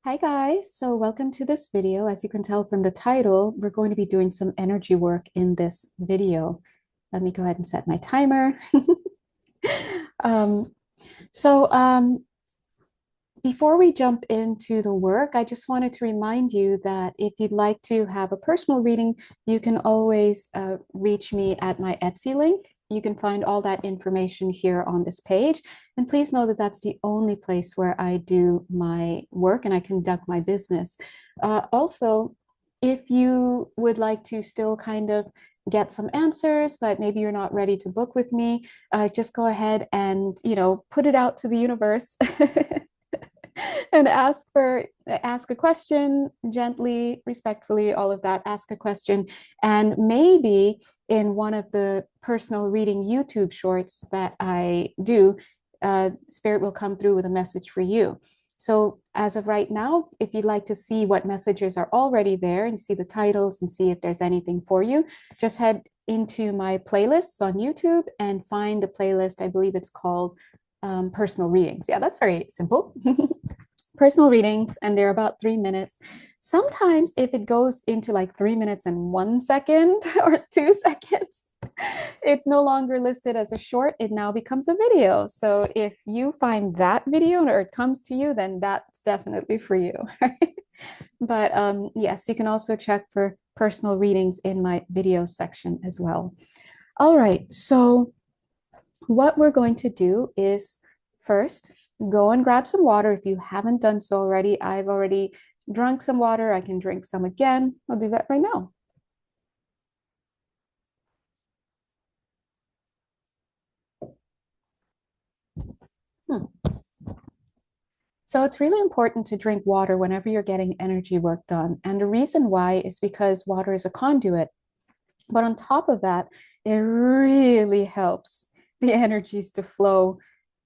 Hi guys, so welcome to this video. As you can tell from the title, we're going to be doing some energy work in this video. Let me go ahead and set my timer. Um, so before we jump into the work, I just wanted to remind you that if you'd like to have a personal reading, you can always reach me at my Etsy link. You can find all that information here on this page. And please know that that's the only place where I do my work and I conduct my business. Also, if you would like to still kind of get some answers, but maybe you're not ready to book with me, just go ahead and, put it out to the universe. And ask a question gently, respectfully, all of that. Ask a question, and maybe in one of the personal reading YouTube shorts that I do, Spirit will come through with a message for you. So as of right now, if you'd like to see what messages are already there and see the titles and see if there's anything for you, just head into my playlists on YouTube and find the playlist. I believe it's called personal readings. Yeah, that's very simple. Personal readings, and they're about 3 minutes. Sometimes if it goes into like 3 minutes and 1 second or 2 seconds, it's no longer listed as a short. It now becomes a video. So if you find that video or it comes to you, then that's definitely for you. But yes, you can also check for personal readings in my video section as well. All right, so what we're going to do is first go and grab some water if you haven't done so already. I've already drunk some water. I can drink some again. I'll do that right now. Hmm. So it's really important to drink water whenever you're getting energy work done. And the reason why is because water is a conduit. But on top of that, it really helps the energies to flow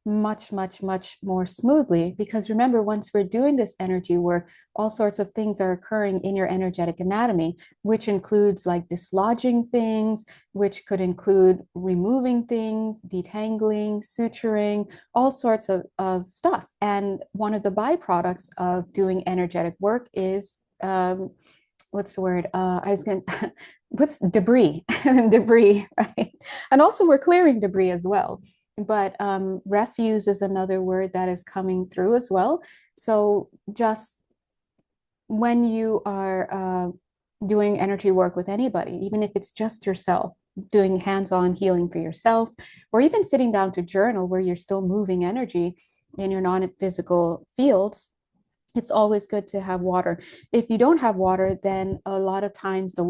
much, much, much more smoothly. Because remember, once we're doing this energy work, all sorts of things are occurring in your energetic anatomy, which includes like dislodging things, which could include removing things, detangling, suturing, all sorts of stuff. And one of the byproducts of doing energetic work is what's the word? I was going to, what's debris? Debris, right? And also, we're clearing debris as well. But refuse is another word that is coming through as well. So just when you are doing energy work with anybody, even if it's just yourself, doing hands-on healing for yourself, or even sitting down to journal where you're still moving energy in your non-physical fields, it's always good to have water. If you don't have water, then a lot of times the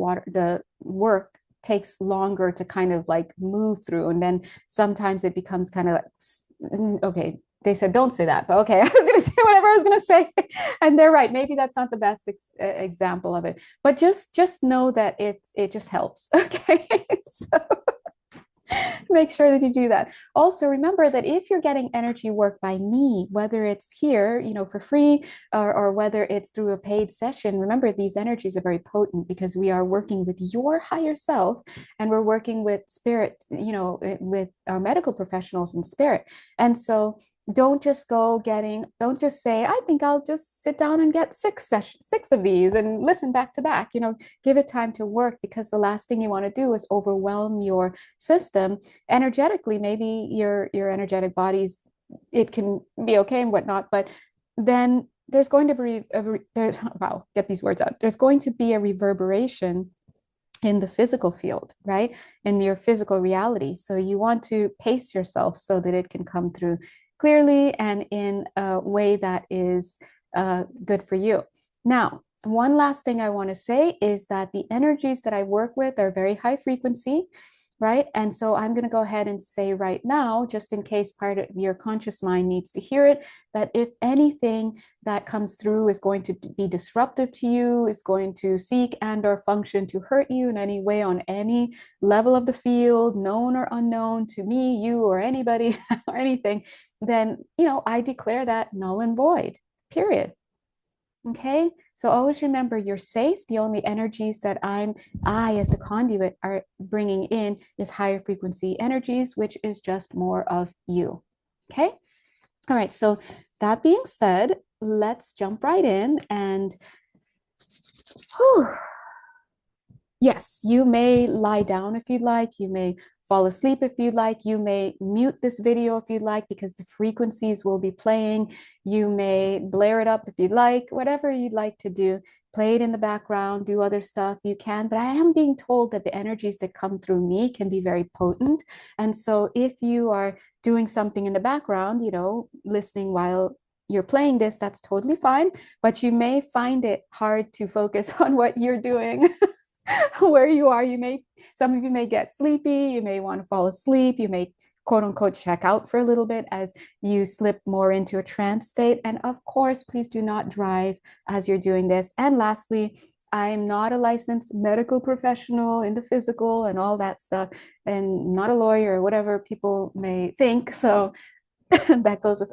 work takes longer to kind of like move through. And then sometimes it becomes kind of like, okay, they said don't say that, but okay, I was going to say whatever I was going to say. And they're right. Maybe that's not the best example of it, but just know that it just helps. Okay. So make sure that you do that. Also, remember that if you're getting energy work by me, whether it's here, for free, or whether it's through a paid session, remember these energies are very potent because we are working with your higher self and we're working with spirit, with our medical professionals in spirit. And so don't just say, I think I'll just sit down and get six of these and listen back to back. Give it time to work, because the last thing you want to do is overwhelm your system energetically. Maybe your energetic bodies, it can be okay and whatnot, but then there's going to be wow, get these words out. There's going to be a reverberation in the physical field, right? In your physical reality. So you want to pace yourself so that it can come through clearly and in a way that is good for you. Now, one last thing I want to say is that the energies that I work with are very high frequency, right? And so I'm going to go ahead and say right now, just in case part of your conscious mind needs to hear it, that if anything that comes through is going to be disruptive to you, is going to seek and or function to hurt you in any way on any level of the field, known or unknown to me, you, or anybody or anything, then, I declare that null and void, period. Okay, so always remember you're safe. The only energies that I as the conduit are bringing in is higher frequency energies, which is just more of you. Okay, all right. So that being said, let's jump right in and whew, yes, you may lie down if you'd like. You may fall asleep if you'd like. You may mute this video if you'd like because the frequencies will be playing. You may blare it up if you'd like, whatever you'd like to do. Play it in the background, do other stuff. You can, but I am being told that the energies that come through me can be very potent. And so if you are doing something in the background, listening while you're playing this, that's totally fine. But you may find it hard to focus on what you're doing. Where you are. Some of you may get sleepy, you may want to fall asleep, you may quote unquote check out for a little bit as you slip more into a trance state. And of course, please do not drive as you're doing this. And lastly, I am not a licensed medical professional in the physical and all that stuff, and not a lawyer or whatever people may think. So that goes with,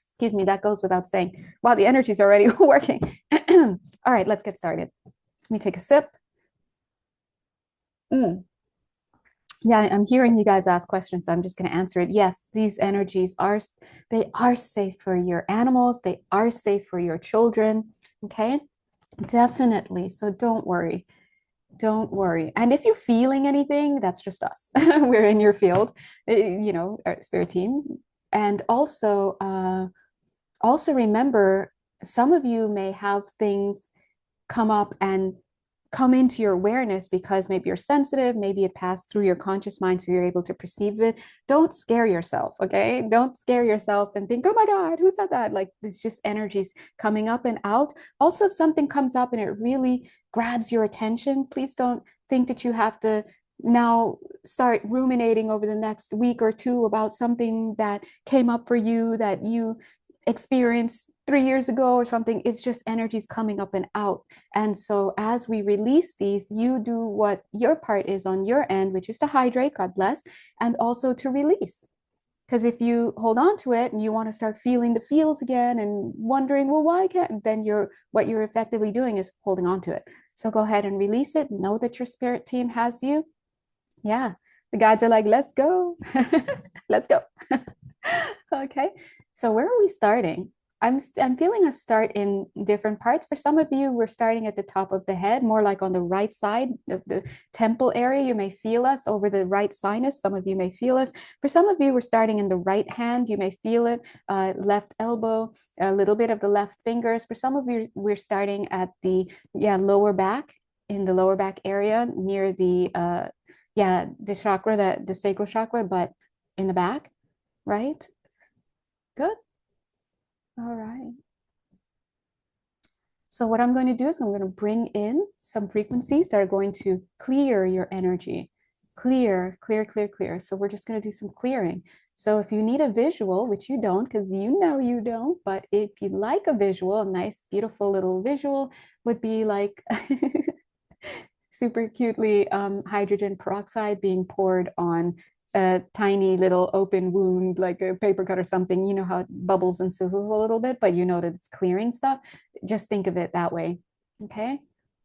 excuse me, that goes without saying. Wow, the energy's already working. All right, let's get started. Let me take a sip. Mm. Yeah, I'm hearing you guys ask questions, so I'm just going to answer it. Yes, these energies are safe for your animals, they are safe for your children. Okay, definitely. So don't worry. Don't worry. And if you're feeling anything, that's just us. We're in your field, our spirit team. And also remember, some of you may have things come up and come into your awareness because maybe you're sensitive, maybe it passed through your conscious mind, so you're able to perceive it. Don't scare yourself, okay? Don't scare yourself and think, oh my God, who said that? Like, it's just energies coming up and out. Also, if something comes up and it really grabs your attention, please don't think that you have to now start ruminating over the next week or two about something that came up for you that you experienced 3 years ago or something. It's just energies coming up and out. And so as we release these, you do what your part is on your end, which is to hydrate, God bless, and also to release. Because if you hold on to it and you want to start feeling the feels again and wondering, well, why can't, then what you're effectively doing is holding on to it. So go ahead and release it. Know that your spirit team has you. Yeah. The guides are like, let's go. Let's go. Okay. So where are we starting? I'm feeling a start in different parts. For some of you, we're starting at the top of the head, more like on the right side of the temple area. You may feel us over the right sinus. Some of you may feel us. For some of you, we're starting in the right hand. You may feel it, left elbow, a little bit of the left fingers. For some of you, we're starting at the lower back, in the lower back area near the chakra, the sacral chakra, but in the back, right? Good. All right. So what I'm going to do is I'm going to bring in some frequencies that are going to clear your energy. Clear, clear, clear, clear. So we're just going to do some clearing. So if you need a visual, which you don't, because you don't, but if you like a visual, a nice, beautiful little visual would be like super cutely hydrogen peroxide being poured on a tiny little open wound, like a paper cut or something. You know how it bubbles and sizzles a little bit, but you know that it's clearing stuff. Just think of it that way. Okay.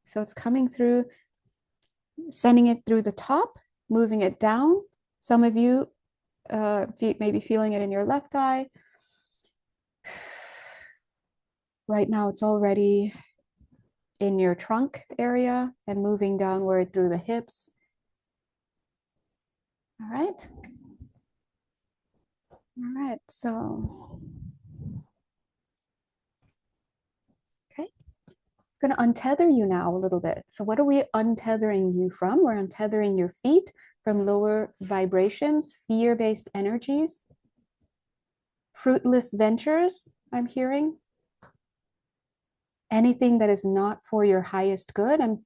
So it's coming through, sending it through the top, moving it down. Some of you maybe feeling it in your left eye. Right now, it's already in your trunk area and moving downward through the hips. All right. All right. So, okay. I'm going to untether you now a little bit. So what are we untethering you from? We're untethering your feet from lower vibrations, fear-based energies, fruitless ventures, I'm hearing. Anything that is not for your highest good. I'm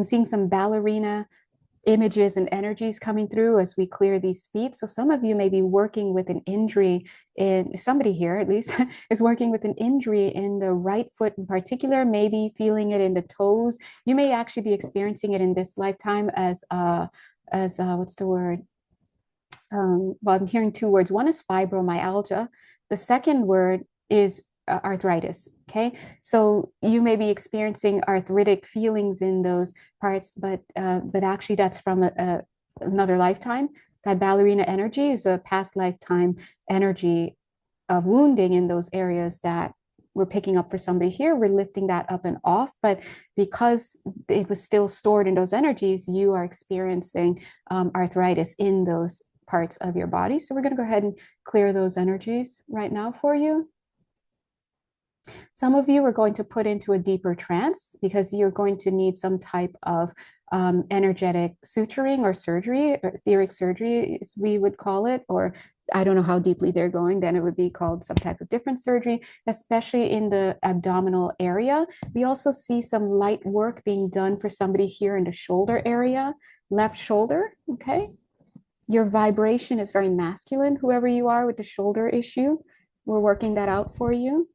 seeing some ballerina images and energies coming through as we clear these feet. So some of you may be working with an injury somebody here at least is working with an injury in the right foot in particular, maybe feeling it in the toes. You may actually be experiencing it in this lifetime as what's the word? Well, I'm hearing two words. One is fibromyalgia. The second word is arthritis. Okay, so you may be experiencing arthritic feelings in those parts, but actually that's from another lifetime. That ballerina energy is a past lifetime energy of wounding in those areas that we're picking up for somebody here, we're lifting that up and off. But because it was still stored in those energies, you are experiencing arthritis in those parts of your body. So we're going to go ahead and clear those energies right now for you. Some of you are going to put into a deeper trance because you're going to need some type of energetic suturing or surgery, or etheric surgery, as we would call it, or I don't know how deeply they're going, then it would be called some type of different surgery, especially in the abdominal area. We also see some light work being done for somebody here in the shoulder area, left shoulder, okay? Your vibration is very masculine, whoever you are with the shoulder issue. We're working that out for you.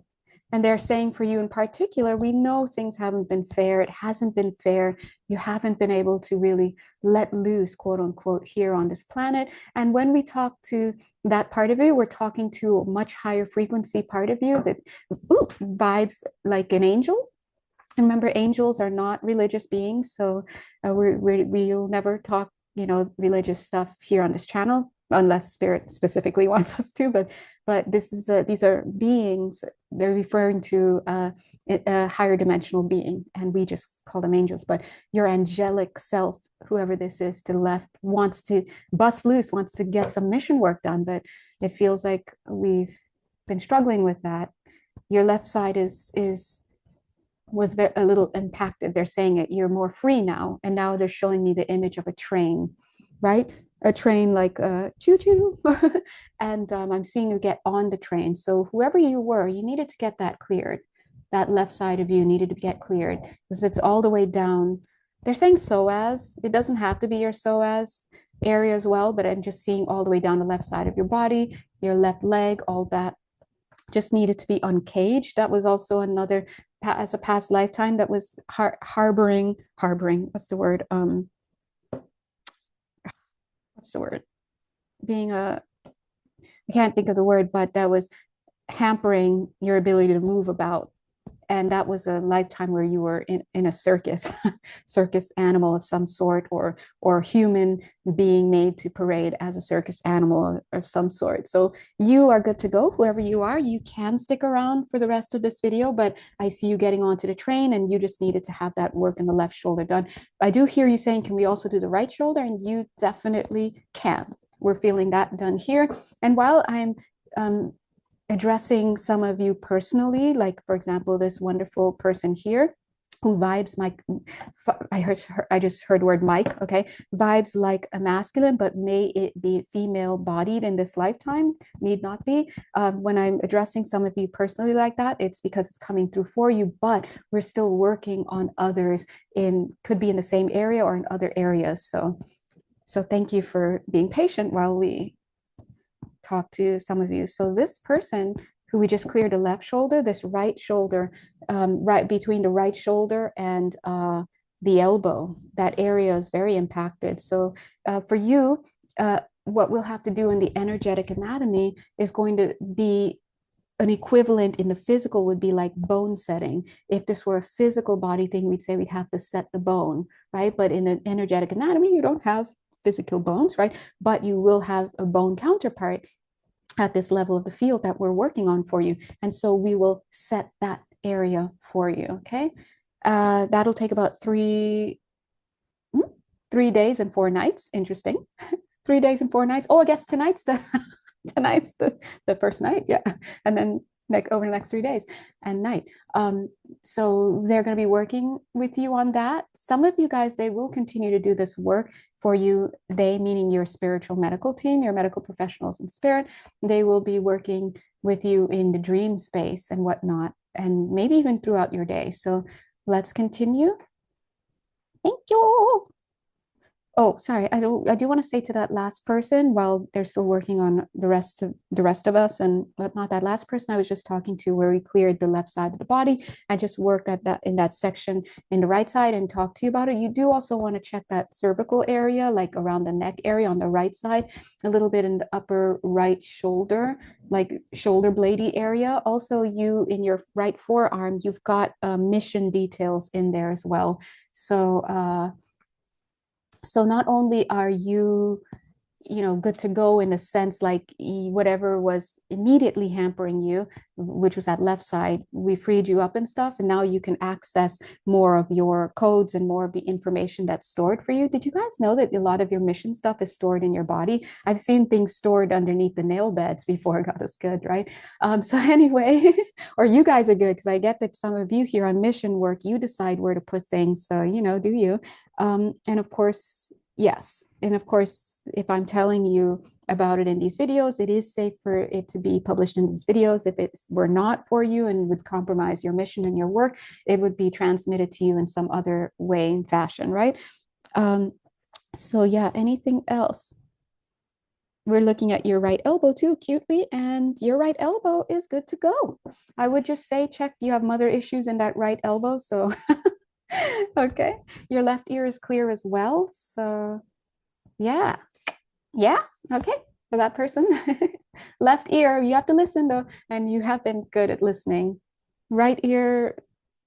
And they're saying for you in particular, we know things haven't been fair. It hasn't been fair. You haven't been able to really let loose, quote unquote, here on this planet. And when we talk to that part of you, we're talking to a much higher frequency part of you that vibes like an angel. And remember, angels are not religious beings. So we'll never talk, religious stuff here on this channel, unless spirit specifically wants us to, but these are beings. They're referring to a higher dimensional being, and we just call them angels. But your angelic self, whoever this is to the left, wants to bust loose, wants to get some mission work done, but it feels like we've been struggling with that. Your left side was a little impacted. They're saying it, you're more free now. And now they're showing me the image of a train, right? A train like choo choo. And I'm seeing you get on the train. So whoever you were, you needed to get that cleared. That left side of you needed to get cleared because it's all the way down. They're saying psoas. It doesn't have to be your psoas area as well, but I'm just seeing all the way down the left side of your body, your left leg, all that just needed to be uncaged. That was also another, as a past lifetime, that was harboring, what's the word? What's the word? Being I can't think of the word, but that was hampering your ability to move about. And that was a lifetime where you were in a circus, circus animal of some sort, or human being made to parade as a circus animal of some sort. So you are good to go, whoever you are. You can stick around for the rest of this video, but I see you getting onto the train and you just needed to have that work in the left shoulder done. I do hear you saying, can we also do the right shoulder? And you definitely can. We're feeling that done here. And while I'm addressing some of you personally, like for example, this wonderful person here who vibes Mike. I just heard the word Mike, okay, vibes like a masculine, but may it be female bodied in this lifetime, need not be. When I'm addressing some of you personally like that, it's because it's coming through for you, but we're still working on others could be in the same area or in other areas. So thank you for being patient while we talk to some of you. So this person who we just cleared the left shoulder, this right shoulder, right between the right shoulder and the elbow, that area is very impacted. So for you, what we'll have to do in the energetic anatomy is going to be an equivalent in the physical would be like bone setting. If this were a physical body thing, we'd say we'd have to set the bone, right? But in an energetic anatomy, you don't have physical bones, right? But you will have a bone counterpart at this level of the field that we're working on for you. And so we will set that area for you, okay? That'll take about 3 days and 4 nights. Interesting. 3 days and 4 nights. Oh, I guess tonight's the first night, yeah. And then over the next 3 days and night. So they're going to be working with you on that. Some of you guys, they will continue to do this work for you. They, meaning your spiritual medical team, your medical professionals in spirit, they will be working with you in the dream space and whatnot, and maybe even throughout your day. So let's continue. Thank you. Oh, sorry. I do want to say to that last person, while they're still working on the rest of us, and but not that last person I was just talking to, where we cleared the left side of the body. I just worked at that in that section in the right side and talked to you about it. You do also want to check that cervical area, like around the neck area on the right side, a little bit in the upper right shoulder, like shoulder bladey area. Also, you in your right forearm, you've got mission details in there as well. So not only are you good to go in a sense, like whatever was immediately hampering you, which was that left side, we freed you up and stuff. And now you can access more of your codes and more of the information that's stored for you. Did you guys know that a lot of your mission stuff is stored in your body? I've seen things stored underneath the nail beds before. God is good, right? So anyway, or you guys are good because I get that some of you here on mission work, you decide where to put things. So, do you? And of course, yes. And of course, if I'm telling you about it in these videos, it is safe for it to be published in these videos. If it were not for you and would compromise your mission and your work, it would be transmitted to you in some other way and fashion, right? Um, so yeah, anything else? We're looking at your right elbow too, cutely, and your right elbow is good to go. I would just say check you have mother issues in that right elbow. So, okay. Your left ear is clear as well. So, yeah. Yeah. Okay. For that person. Left ear, you have to listen though, and you have been good at listening. Right ear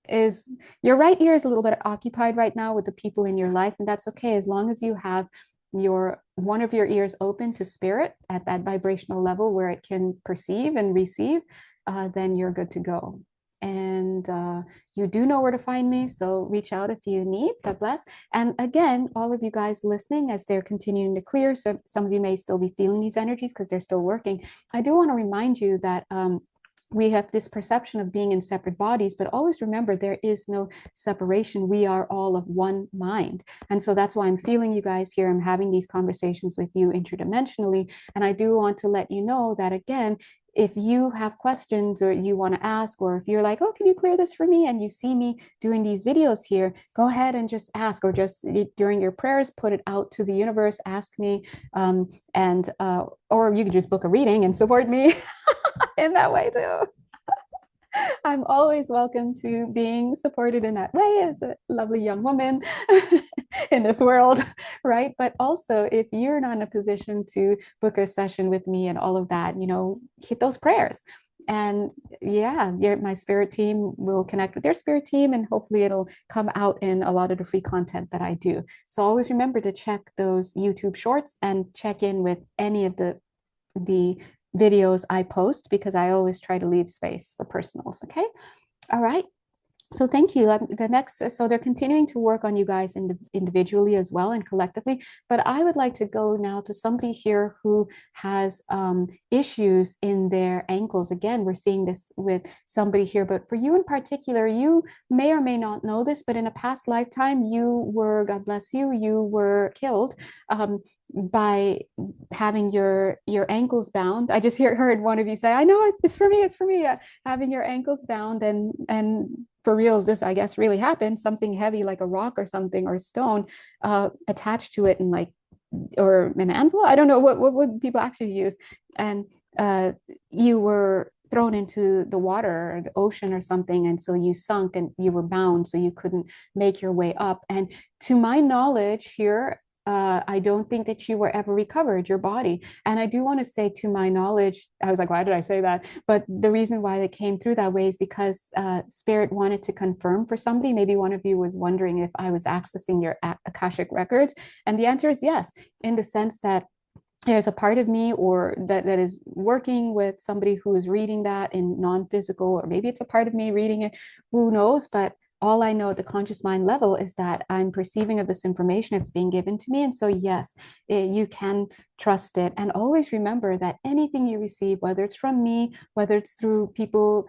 is your right ear is a little bit occupied right now with the people in your life, and that's okay as long as you have your one of your ears open to spirit at that vibrational level where it can perceive and receive, then you're good to go. And you do know where to find me, so reach out if you need. God bless. And again, all of you guys listening, as they're continuing to clear, so some of you may still be feeling these energies because they're still working. I do want to remind you that we have this perception of being in separate bodies, but always remember there is no separation. We are all of one mind. And so that's why I'm feeling you guys here. I'm having these conversations with you interdimensionally. And I do want to let you know that, again, if you have questions or you want to ask, or if you're like, oh, can you clear this for me? And you see me doing these videos here, go ahead and just ask, or just during your prayers, put it out to the universe, ask me, or you can just book a reading and support me in that way too. I'm always welcome to being supported in that way as a lovely young woman in this world, right? But also, if you're not in a position to book a session with me and all of that, hit those prayers. And yeah, my spirit team will connect with their spirit team, and hopefully it'll come out in a lot of the free content that I do. So always remember to check those YouTube shorts and check in with any of the videos I post, because I always try to leave space for personals. Okay. All right. So thank you. So they're continuing to work on you guys individually as well and collectively. But I would like to go now to somebody here who has issues in their ankles. Again, we're seeing this with somebody here, but for you in particular, you may or may not know this, but in a past lifetime, God bless you, you were killed. By having your ankles bound. I just heard one of you say, I know it's for me, it's for me. Having your ankles bound, and for reals, this I guess really happened. Something heavy like a rock or something, or a stone attached to it, and like, or an anvil, I don't know what would people actually use, and you were thrown into the water or the ocean or something, and so you sunk and you were bound, so you couldn't make your way up. And to my knowledge here, I don't think that you were ever recovered, your body. And I do want to say, to my knowledge, I was like, why did I say that? But the reason why it came through that way is because Spirit wanted to confirm for somebody. Maybe one of you was wondering if I was accessing your Akashic records. And the answer is yes, in the sense that there's a part of me, or that is working with somebody who is reading that in non-physical, or maybe it's a part of me reading it, who knows. But all I know at the conscious mind level is that I'm perceiving of this information, it's being given to me. And so, yes, you can trust it. And always remember that anything you receive, whether it's from me, whether it's through people,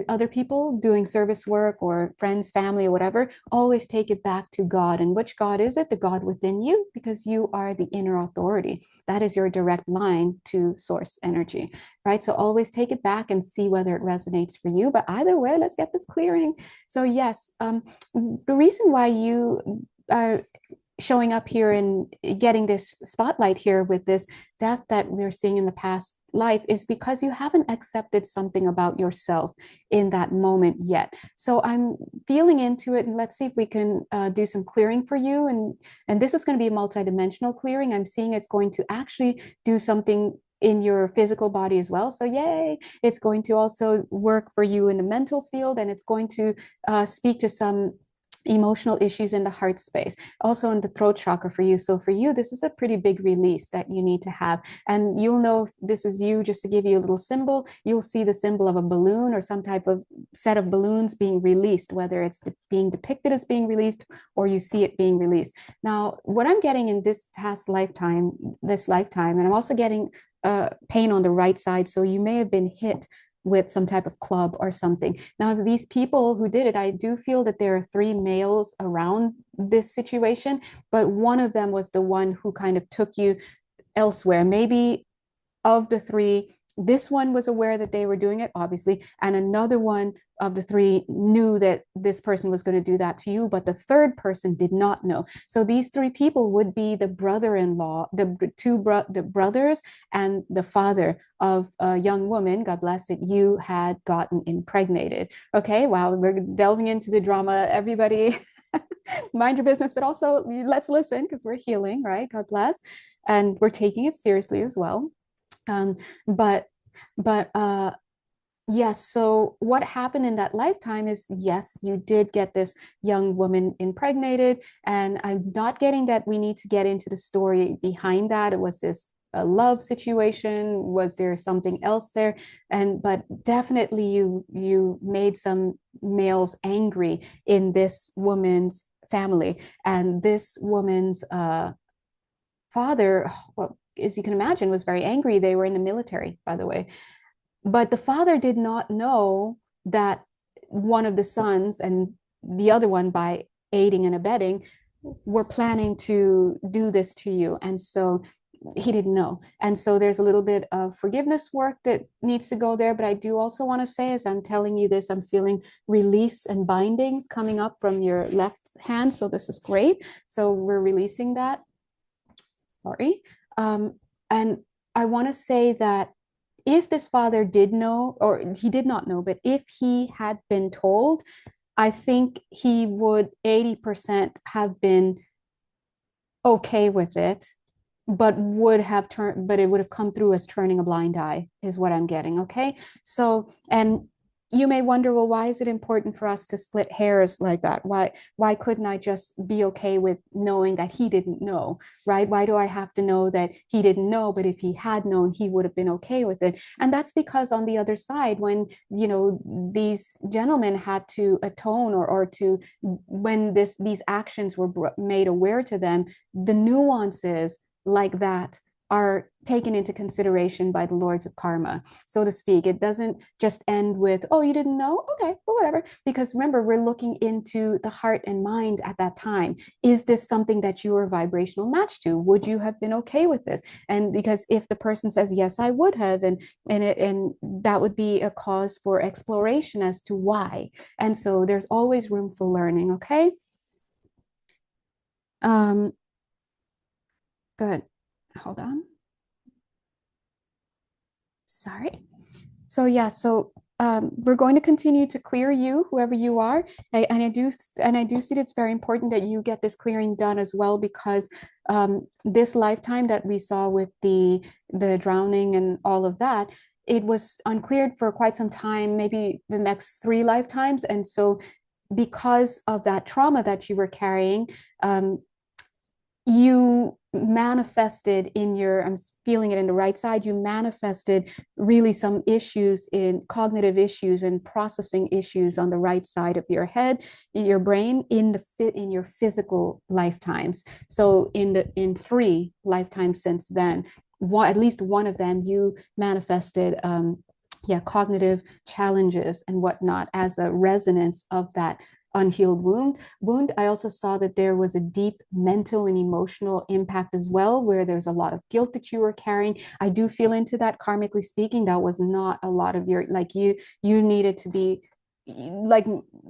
other people doing service work, or friends, family, or whatever, always take it back to God. And which God is it? The God within you, because you are the inner authority. That is your direct line to source energy, right? So always take it back and see whether it resonates for you. But either way, let's get this clearing. So yes, the reason why you are showing up here and getting this spotlight here with this death that we're seeing in the past life is because you haven't accepted something about yourself in that moment yet. So I'm feeling into it, and let's see if we can do some clearing for you. And this is going to be a multidimensional clearing. I'm seeing it's going to actually do something in your physical body as well. So yay, it's going to also work for you in the mental field, and it's going to speak to some emotional issues in the heart space, also in the throat chakra for you. So for you, this is a pretty big release that you need to have. And you'll know if this is you, just to give you a little symbol, you'll see the symbol of a balloon or some type of set of balloons being released, whether it's being depicted as being released or you see it being released. Now, what I'm getting in this past lifetime, this lifetime, and I'm also getting pain on the right side. So you may have been hit with some type of club or something. Now, these people who did it, I do feel that there are three males around this situation, but one of them was the one who kind of took you elsewhere. Maybe of the three, this one was aware that they were doing it, obviously, and another one of the three knew that this person was going to do that to you, but the third person did not know. So these three people would be the brother-in-law, the brothers, and the father of a young woman, God bless it, you had gotten impregnated. Okay, wow, we're delving into the drama. Everybody, mind your business, but also let's listen because we're healing, right? God bless, and we're taking it seriously as well. Um, but but yes, so what happened in that lifetime is yes, you did get this young woman impregnated, and I'm not getting that we need to get into the story behind that. It was this a love situation? Was there something else there? And but definitely you made some males angry in this woman's family, and this woman's father, well, as you can imagine, was very angry. They were in the military, by the way. But the father did not know that one of the sons and the other one, by aiding and abetting, were planning to do this to you. And so he didn't know. And so there's a little bit of forgiveness work that needs to go there. But I do also want to say, as I'm telling you this, I'm feeling release and bindings coming up from your left hand. So this is great. So we're releasing that. Sorry. And I want to say that if this father did know, or he did not know, but if he had been told, I think he would 80% have been okay with it, but it would have come through as turning a blind eye, is what I'm getting. Okay. So, and you may wonder, well, why is it important for us to split hairs like that? Why couldn't I just be okay with knowing that he didn't know, right? Why do I have to know that he didn't know, but if he had known, he would have been okay with it? And that's because on the other side, when, these gentlemen had to atone, or to, when these actions were made aware to them, the nuances like that are taken into consideration by the lords of karma, so to speak. It doesn't just end with, oh, you didn't know? Okay, well, whatever. Because remember, we're looking into the heart and mind at that time. Is this something that you are vibrational match to? Would you have been okay with this? And because if the person says, yes, I would have, and that would be a cause for exploration as to why. And so there's always room for learning, okay? Um, good. Hold on. Sorry. So yeah, so we're going to continue to clear you, whoever you are, and I do see that it's very important that you get this clearing done as well, because this lifetime that we saw with the drowning and all of that, it was uncleared for quite some time, maybe the next three lifetimes, and so because of that trauma that you were carrying, you manifested in your, I'm feeling it in the right side, you manifested really some issues, in cognitive issues and processing issues on the right side of your head, in your brain, in your physical lifetimes. So in three lifetimes since then, at least one of them, you manifested yeah, cognitive challenges and whatnot as a resonance of that unhealed wound. I also saw that there was a deep mental and emotional impact as well, where there's a lot of guilt that you were carrying. I do feel into that, karmically speaking. That was not a lot of your, like, you needed to be, like,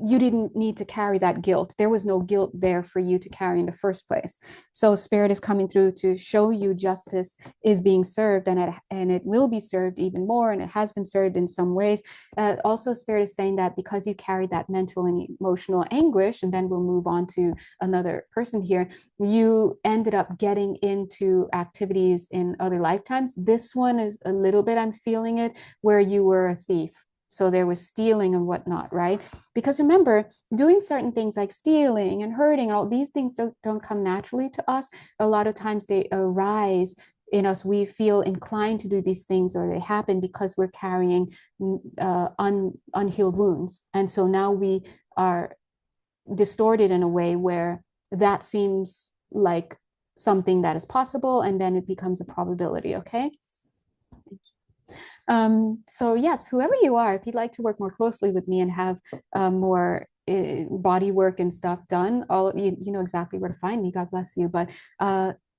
you didn't need to carry that guilt. There was no guilt there for you to carry in the first place. So spirit is coming through to show you justice is being served, and it will be served even more, and it has been served in some ways. Also, spirit is saying that because you carried that mental and emotional anguish, and then we'll move on to another person here, you ended up getting into activities in other lifetimes. This one is a little bit, I'm feeling it, where you were a thief. So there was stealing and whatnot, right? Because remember, doing certain things like stealing and hurting, all these things don't come naturally to us. A lot of times they arise in us. We feel inclined to do these things, or they happen because we're carrying unhealed wounds. And so now we are distorted in a way where that seems like something that is possible, and then it becomes a probability. Okay. So yes, whoever you are, if you'd like to work more closely with me and have more body work and stuff done, all you know exactly where to find me. God bless you. But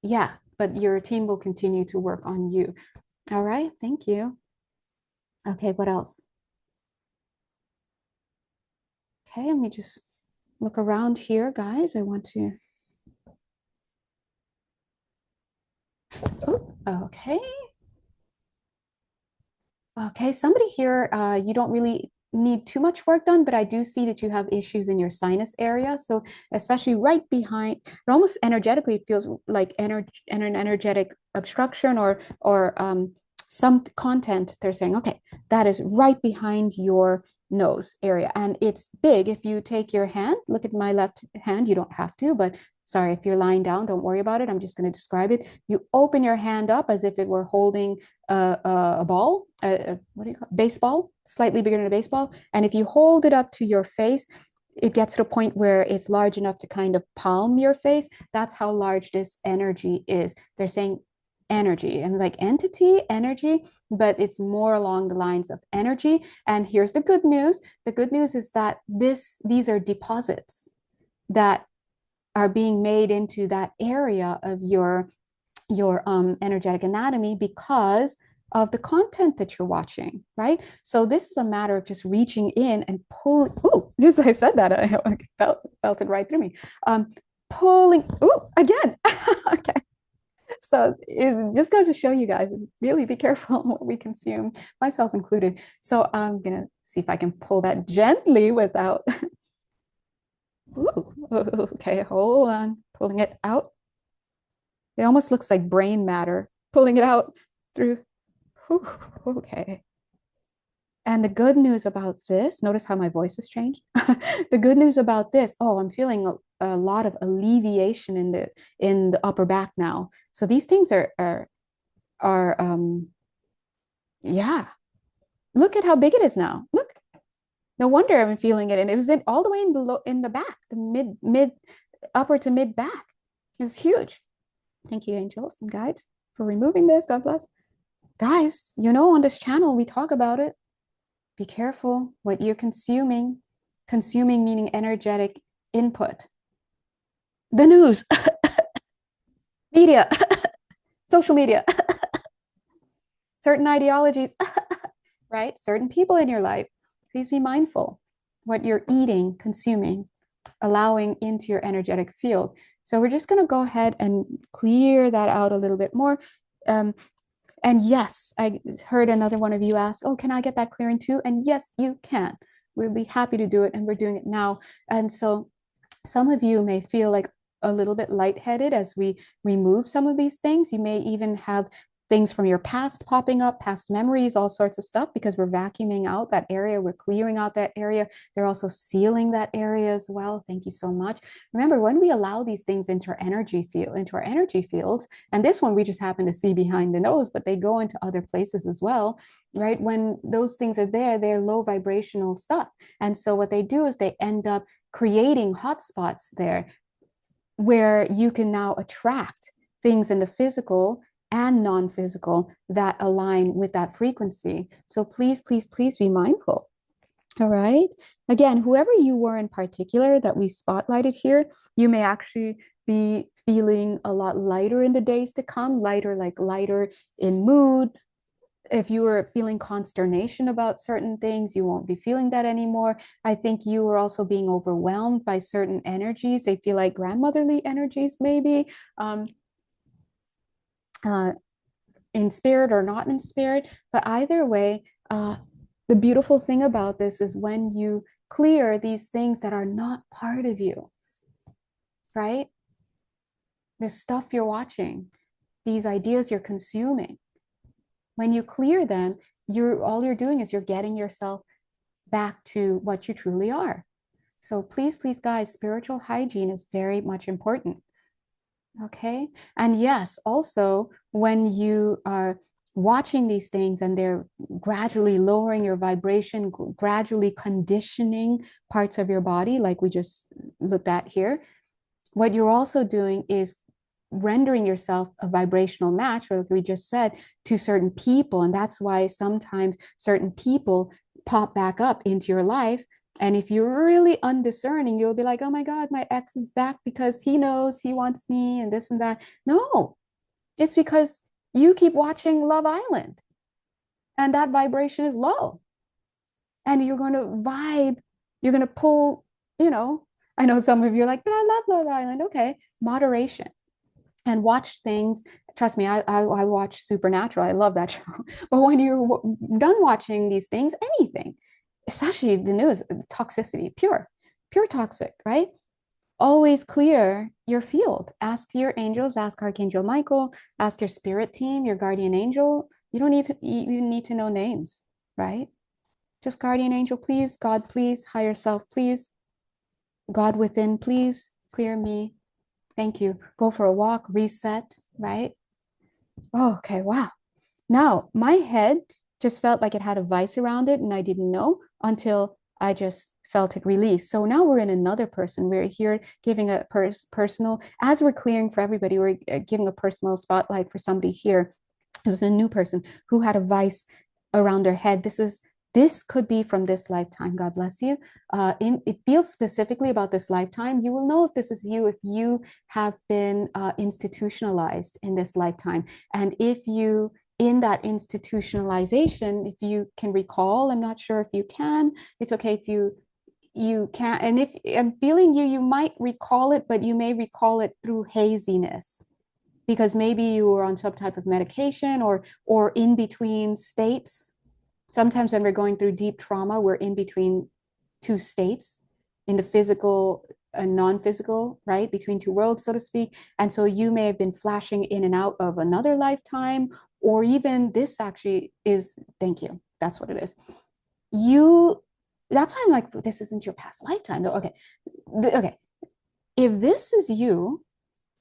yeah, but your team will continue to work on you. All right, thank you. Okay, what else? Okay, let me just look around here, guys. I want to. Oh, okay. Okay, somebody here, you don't really need too much work done, but I do see that you have issues in your sinus area. So especially right behind, it almost energetically it feels like an energetic obstruction, or some content. They're saying, okay, that is right behind your nose area, and it's big. If you take your hand, look at my left hand. You don't have to, but sorry, if you're lying down, don't worry about it. I'm just going to describe it. You open your hand up as if it were holding a ball, what do you call it? Baseball, slightly bigger than a baseball. And if you hold it up to your face, it gets to a point where it's large enough to kind of palm your face. That's how large this energy is. They're saying energy and like entity, energy, but it's more along the lines of energy. And here's the good news. The good news is that these are deposits that are being made into that area of your energetic anatomy because of the content that you're watching, right? So this is a matter of just reaching in and pull. Ooh, just as I said that, I felt it right through me. Pulling. Ooh, again. Okay. So it just goes to show you guys, really be careful what we consume, myself included. So I'm gonna see if I can pull that gently without. Ooh, okay, hold on, pulling it out. It almost looks like brain matter, pulling it out through. Whew, okay. And the good news about this, notice how my voice has changed. The good news about this, oh, I'm feeling a lot of alleviation in the upper back now. So these things are yeah. Look at how big it is now. Look, no wonder I'm feeling it, and it was in all the way in below in the back, the mid upper to mid back. It's huge. Thank you, angels and guides, for removing this. God bless. Guys, you know, on this channel, we talk about it. Be careful what you're consuming. Consuming meaning energetic input. The news, media, social media, certain ideologies, right? Certain people in your life. Please be mindful what you're eating, consuming, allowing into your energetic field. So we're just going to go ahead and clear that out a little bit more. And yes, I heard another one of you ask, oh, can I get that clearing too? And yes, you can. We'll be happy to do it. And we're doing it now. And so some of you may feel like a little bit lightheaded as we remove some of these things. You may even have things from your past popping up, past memories, all sorts of stuff, because we're vacuuming out that area. We're clearing out that area. They're also sealing that area as well. Thank you so much. Remember, when we allow these things into our energy fields, and this one we just happen to see behind the nose, but they go into other places as well, right? When those things are there, they're low vibrational stuff. And so what they do is they end up creating hotspots there where you can now attract things in the physical and non-physical that align with that frequency. So please, please, please be mindful. All right. Again, whoever you were in particular that we spotlighted here, you may actually be feeling a lot lighter in the days to come, lighter in mood. If you were feeling consternation about certain things, you won't be feeling that anymore. I think you are also being overwhelmed by certain energies. They feel like grandmotherly energies, maybe. Uh, in spirit or not in spirit. But either way, the beautiful thing about this is when you clear these things that are not part of you, right? This stuff you're watching, these ideas you're consuming, when you clear them, all you're doing is you're getting yourself back to what you truly are. So please, please, guys, spiritual hygiene is very much important. Okay. And yes, also when you are watching these things and they're gradually lowering your vibration, gradually conditioning parts of your body, like we just looked at here, what you're also doing is rendering yourself a vibrational match, or like we just said, to certain people. And that's why sometimes certain people pop back up into your life. And if you're really undiscerning, you'll be like, oh my God, my ex is back because he knows he wants me and this and that. No, it's because you keep watching Love Island and that vibration is low. And you're going to vibe, you're going to pull, you know, I know some of you are like, but I love Love Island. Okay, moderation and watch things. Trust me, I watch Supernatural. I love that show. But when you're done watching these things, anything, especially the news, toxicity, pure toxic, right? Always clear your field. Ask your angels, ask Archangel Michael, ask your spirit team, your guardian angel. You don't even need to know names, right? Just guardian angel, please. God, please. Higher self, please. God within, please. Clear me. Thank you. Go for a walk, reset, right? Oh, okay, wow. Now, my head just felt like it had a vice around it, and I didn't know until I just felt it release. So now we're in another person. We're here giving a personal, as we're clearing for everybody, we're giving a personal spotlight for somebody here. This is a new person who had a vice around their head. This could be from this lifetime. God bless you. It feels specifically about this lifetime. You will know if this is you if you have been institutionalized in this lifetime, and if you in that institutionalization, if you can recall, I'm not sure if you can. It's okay if you can't. And if I'm feeling you, you might recall it, but you may recall it through haziness because maybe you were on some type of medication or in between states. Sometimes when we're going through deep trauma, we're in between two states, in the physical and non-physical, right? Between two worlds, so to speak. And so you may have been flashing in and out of another lifetime, or even this actually is, thank you. That's what it is. You, that's why I'm like, this isn't your past lifetime though. Okay. Okay. If this is you,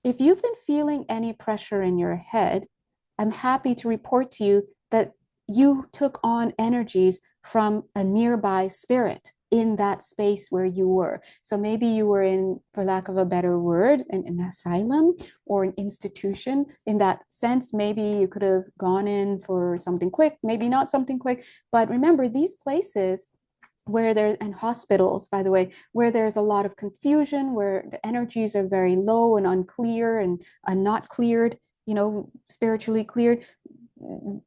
if you've been feeling any pressure in your head, I'm happy to report to you that you took on energies from a nearby spirit in that space where you were. So maybe you were in, for lack of a better word, an asylum or an institution. In that sense, maybe you could have gone in for something quick, maybe not something quick. But remember, these places where there and hospitals, by the way, where there's a lot of confusion, where the energies are very low and unclear and not cleared, spiritually cleared,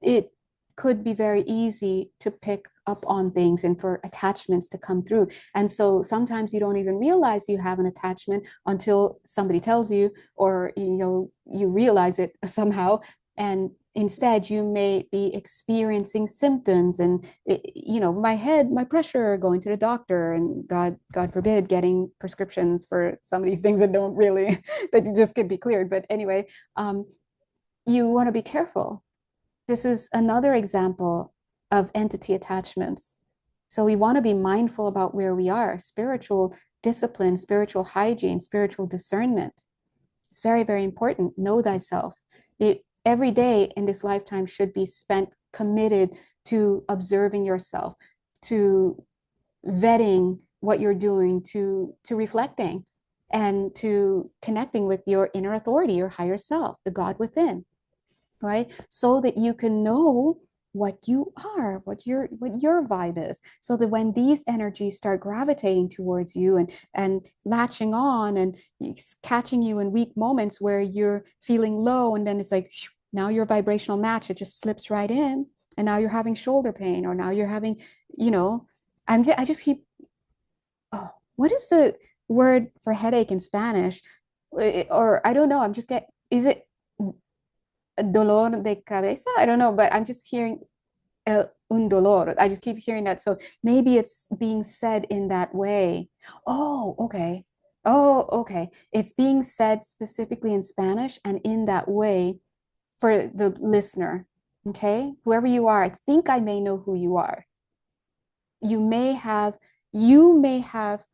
it could be very easy to pick up on things and for attachments to come through. And so sometimes you don't even realize you have an attachment until somebody tells you, or you realize it somehow. And instead you may be experiencing symptoms and my pressure, going to the doctor, and god forbid getting prescriptions for some of these things that don't really that just can be cleared. But anyway, you want to be careful. This is another example of entity attachments. So we want to be mindful about where we are. Spiritual discipline, spiritual hygiene, spiritual discernment. It's very, very important. Know thyself. Every day in this lifetime should be spent committed to observing yourself, to vetting what you're doing, to reflecting, and to connecting with your inner authority, your higher self, the God within, right? So that you can know what you are, what your vibe is, so that when these energies start gravitating towards you and latching on and catching you in weak moments where you're feeling low, and then it's like now your vibrational match, it just slips right in, and now you're having shoulder pain, or now you're having, I just keep, oh, what is the word for headache in Spanish? Or I don't know, I'm just get, is it dolor de cabeza? I don't know, but I'm just hearing un dolor. I just keep hearing that. So maybe it's being said in that way. Oh, okay. Oh, okay. It's being said specifically in Spanish and in that way for the listener. Okay. Whoever you are, I think I may know who you are. you may have, you may have,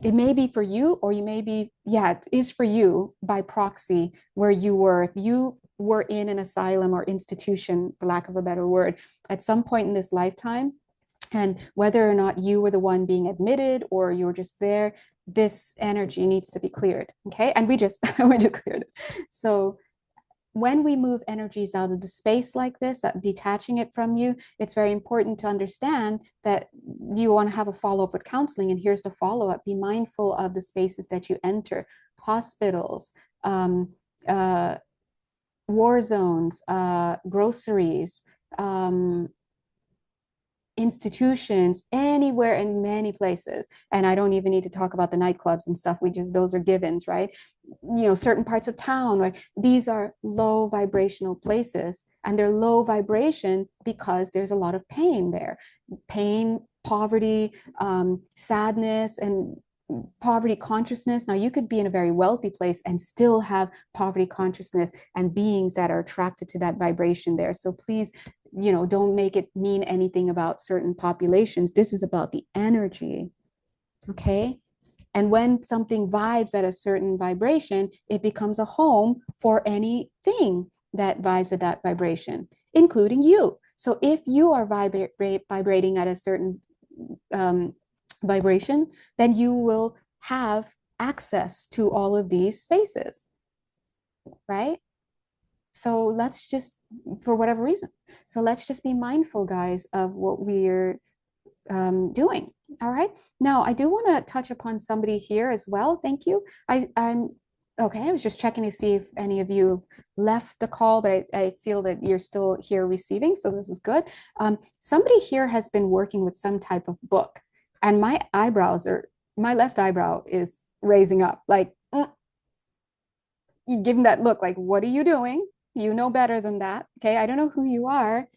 it may be for you, or you may be, yeah, it is for you by proxy, where you were, if you were in an asylum or institution, for lack of a better word, at some point in this lifetime, and whether or not you were the one being admitted or you were just there, this energy needs to be cleared. Okay. And we just, we just cleared it. So when we move energies out of the space like this, detaching it from you, it's very important to understand that you want to have a follow-up with counseling. And here's the follow-up. Be mindful of the spaces that you enter, hospitals, um, uh, war zones, groceries, institutions, anywhere, in many places. And I don't even need to talk about the nightclubs and stuff. We just, those are givens, right? You know, certain parts of town, right? These are low vibrational places, and they're low vibration because there's a lot of pain there. Pain, poverty, sadness, and poverty consciousness. Now, you could be in a very wealthy place and still have poverty consciousness and beings that are attracted to that vibration there. So please, you know, don't make it mean anything about certain populations. This is about the energy. Okay. And when something vibes at a certain vibration, it becomes a home for anything that vibes at that vibration, including you. So if you are vibrating at a certain um, vibration, then you will have access to all of these spaces, right? So let's just, for whatever reason, so let's just be mindful, guys, of what we're doing. All right. Now, I do want to touch upon somebody here as well. Thank you. I'm okay. I was just checking to see if any of you left the call, but I feel that you're still here receiving. So this is good. Somebody here has been working with some type of book, and my eyebrows are, my left eyebrow is raising up. Like, you give them that look like, what are you doing? You know better than that. Okay. I don't know who you are,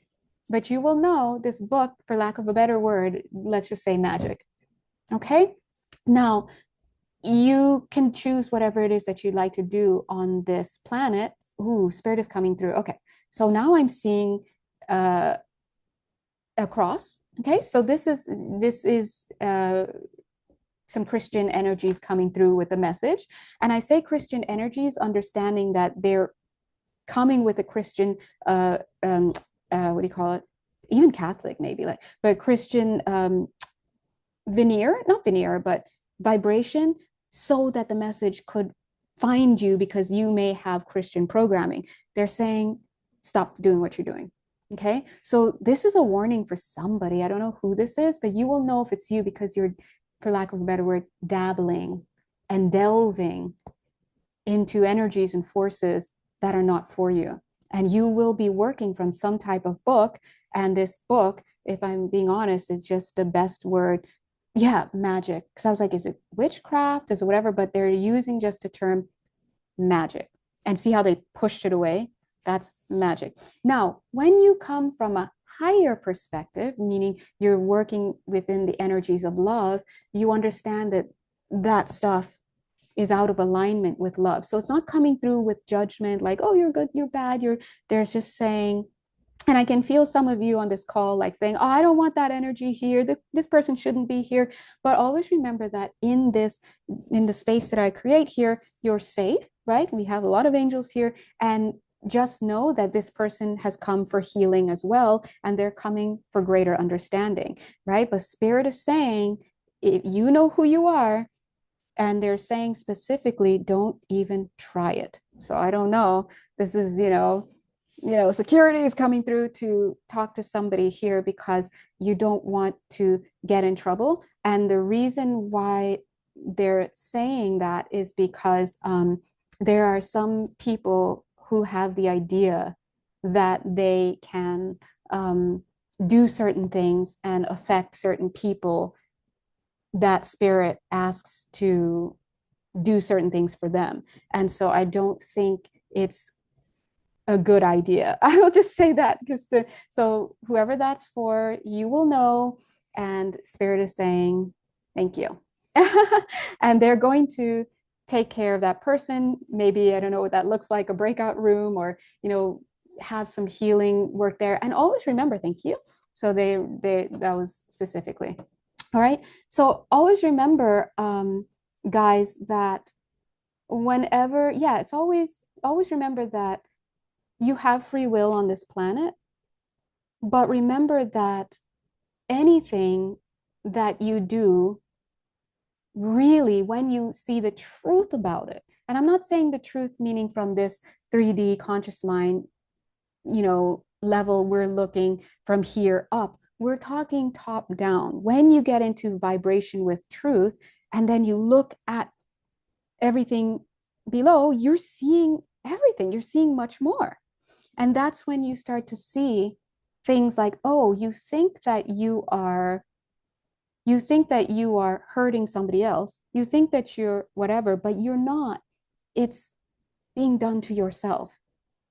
but you will know this book, for lack of a better word, let's just say magic. Okay. Now, you can choose whatever it is that you'd like to do on this planet. Ooh, spirit is coming through. Okay. So now I'm seeing a cross. Okay. So this is some Christian energies coming through with the message. And I say Christian energies, understanding that they're coming with a Christian, what do you call it? Even Catholic, maybe, like, but Christian veneer, not veneer, but vibration, so that the message could find you because you may have Christian programming. They're saying, stop doing what you're doing. Okay. So this is a warning for somebody. I don't know who this is, but you will know if it's you because you're, for lack of a better word, dabbling and delving into energies and forces that are not for you. And you will be working from some type of book. And this book, if I'm being honest, it's just the best word. Yeah, magic. Because I was like, is it witchcraft? Is it whatever? But they're using just the term magic. And see how they pushed it away? That's magic. Now, when you come from a higher perspective, meaning you're working within the energies of love, you understand that that stuff is out of alignment with love. So it's not coming through with judgment, like, oh, you're good, you're bad. There's just saying, and I can feel some of you on this call like saying, oh, I don't want that energy here. This person shouldn't be here. But always remember that in the space that I create here, you're safe, right? We have a lot of angels here. And just know that this person has come for healing as well. And they're coming for greater understanding, right? But Spirit is saying, if you know who you are, and they're saying specifically, don't even try it. So I don't know. This is, security is coming through to talk to somebody here because you don't want to get in trouble. And the reason why they're saying that is because there are some people who have the idea that they can do certain things and affect certain people that spirit asks to do certain things for them. And so I don't think it's a good idea. I will just say that because so whoever that's for, you will know. And spirit is saying, thank you. And they're going to take care of that person. Maybe, I don't know what that looks like, a breakout room, or, have some healing work there. And always remember, thank you. So that was specifically. All right. So always remember, guys, that whenever, yeah, it's always remember that you have free will on this planet, but remember that anything that you do, really, when you see the truth about it, and I'm not saying the truth meaning from this 3D conscious mind, level, we're looking from here up. We're talking top down. When you get into vibration with truth, and then you look at everything below, you're seeing everything. You're seeing much more. And that's when you start to see things like, oh, you think that you are hurting somebody else. You think that you're whatever, but you're not. It's being done to yourself.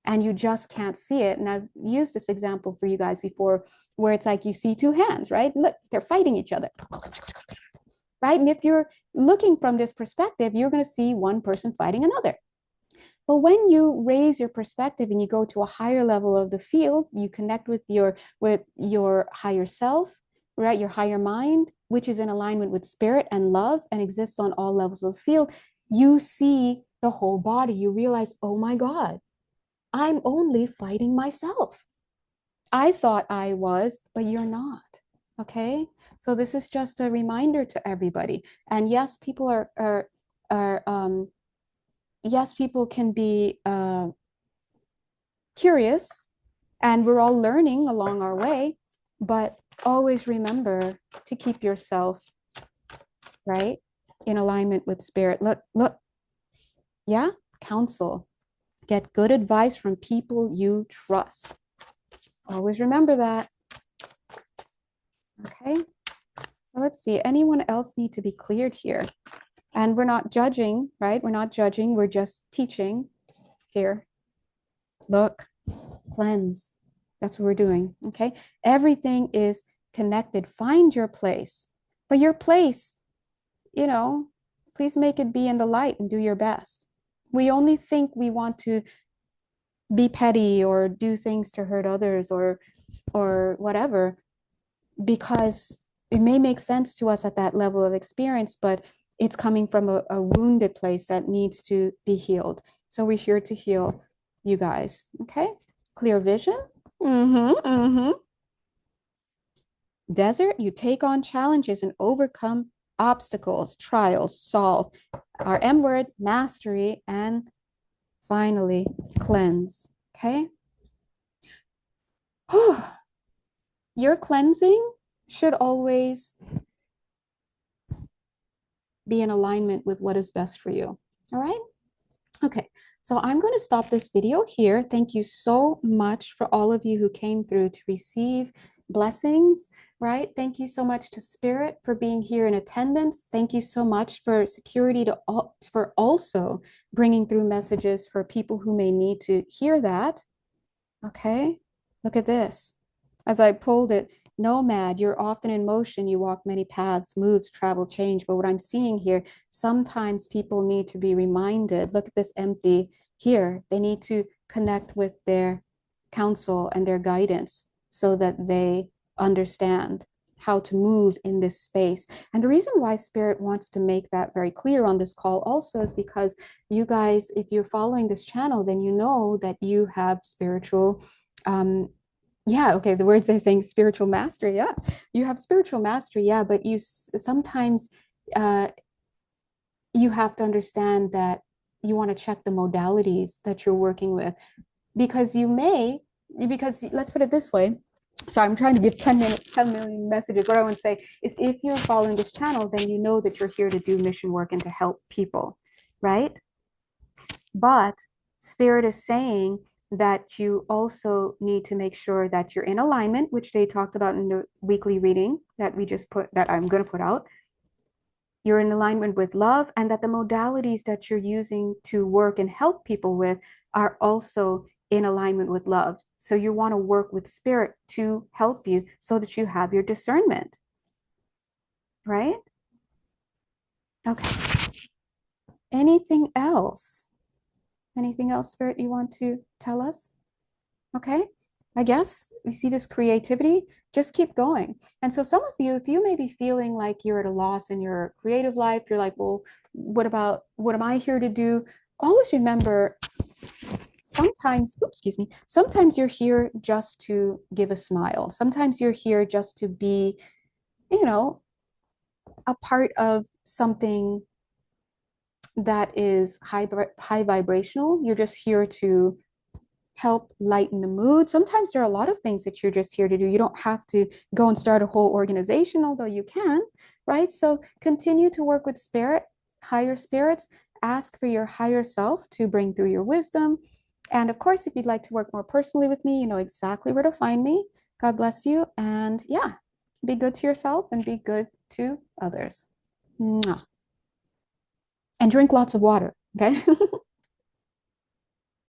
And you just can't see it. And I've used this example for you guys before, where it's like you see two hands, right? Look, they're fighting each other, right? And if you're looking from this perspective, you're going to see one person fighting another. But when you raise your perspective and you go to a higher level of the field, you connect with your higher self, right? Your higher mind, which is in alignment with spirit and love and exists on all levels of the field. You see the whole body. You realize, oh my God, I'm only fighting myself. I thought I was, but you're not. Okay. So this is just a reminder to everybody. And yes, people are yes, people can be curious, and we're all learning along our way, but always remember to keep yourself, right, in alignment with spirit. Look, yeah, counsel. Get good advice from people you trust. Always remember that. Okay. So let's see. Anyone else need to be cleared here? And we're not judging, right? We're not judging. We're just teaching here. Look, cleanse. That's what we're doing. Okay. Everything is connected. Find your place. But your place, please make it be in the light and do your best. We only think we want to be petty or do things to hurt others or whatever, because it may make sense to us at that level of experience, but it's coming from a wounded place that needs to be healed. So we're here to heal you guys. Okay. Clear vision. Desert, you take on challenges and overcome obstacles, trials, solve. Our M word, mastery, and finally, cleanse. Okay. Your cleansing should always be in alignment with what is best for you. All right. Okay, so I'm going to stop this video here. Thank you so much for all of you who came through to receive blessings, right? Thank you so much to Spirit for being here in attendance. Thank you so much for security for also bringing through messages for people who may need to hear that. Okay, look at this. As I pulled it, nomad, you're often in motion, you walk many paths, moves, travel, change. But what I'm seeing here, sometimes people need to be reminded, look at this empty here. They need to connect with their counsel and their guidance so that they understand how to move in this space. And the reason why Spirit wants to make that very clear on this call also is because you guys, if you're following this channel, then you know that you have spiritual yeah, okay, the words are saying spiritual mastery. Yeah, you have spiritual mastery. Yeah, but you sometimes you have to understand that you want to check the modalities that you're working with, because because let's put it this way. So I'm trying to give 10 million messages. What I want to say is, if you're following this channel, then you know that you're here to do mission work and to help people, right? But Spirit is saying that you also need to make sure that you're in alignment, which they talked about in the weekly reading that I'm going to put out. You're in alignment with love, and that the modalities that you're using to work and help people with are also in alignment with love. So you want to work with Spirit to help you so that you have your discernment, right? Okay. Anything else? Anything else, Spirit, you want to tell us? Okay. I guess you see this creativity, just keep going. And so some of you, if you may be feeling like you're at a loss in your creative life, you're like, well, what am I here to do? Always remember sometimes, oops, excuse me, sometimes you're here just to give a smile. Sometimes you're here just to be, you know, a part of something that is high vibrational. You're just here to help lighten the mood. Sometimes there are a lot of things that you're just here to do. You don't have to go and start a whole organization, although you can, right? So continue to work with spirit, higher spirits. Ask for your higher self to bring through your wisdom. And of course, if you'd like to work more personally with me, you know exactly where to find me. God bless you. And yeah, be good to yourself and be good to others. Mwah. And drink lots of water. Okay.